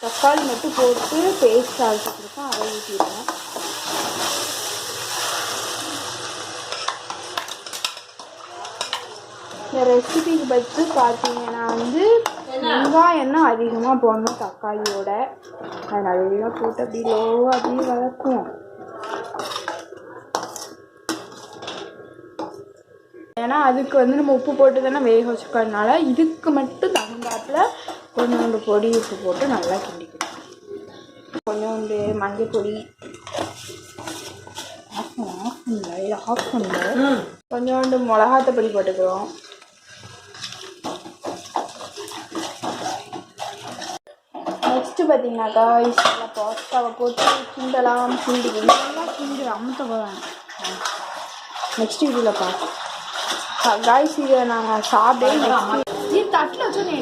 தக்காளி மட்டும் போட்டு பேஸ்ட் ஆகிட்டுருக்கோம், அதை ஊற்றிடுவேன். இந்த ரெசிபிக்கு பற்றி பார்த்தீங்கன்னா வெங்காயம் தான் அதிகமாக போடணும் தக்காளியோட. அது நல்லா போட்டு அப்படி லோவாக அப்படியே வளர்க்கும். ஏன்னா அதுக்கு நம்ம உப்பு போட்டு தானே வேக வச்சுக்கிறதுனால இதுக்கு மட்டும் தகுந்தாப்பில் கொஞ்சோண்டு பொடி உப்பு போட்டு நல்லா கிண்டிக்கணும். கொஞ்சோண்டு மஞ்சள் பொடி ஆஃப் பண்ணல, கொஞ்சோண்டு மிளகாத்தப்பொடி போட்டுக்கிறோம். நெக்ஸ்ட்டு பார்த்தீங்கன்னாக்கா நல்லா பாஸ்தாவை போட்டு கிண்டலாம். கிண்டிக்கலாம் கிண்டு அமுத்த போவேன். நெக்ஸ்ட் வீடியோவில் பார்ப்போம் காய்ஸ். இதை நாங்கள் சாப்பிட்டே தட்டில் வச்சோன்னே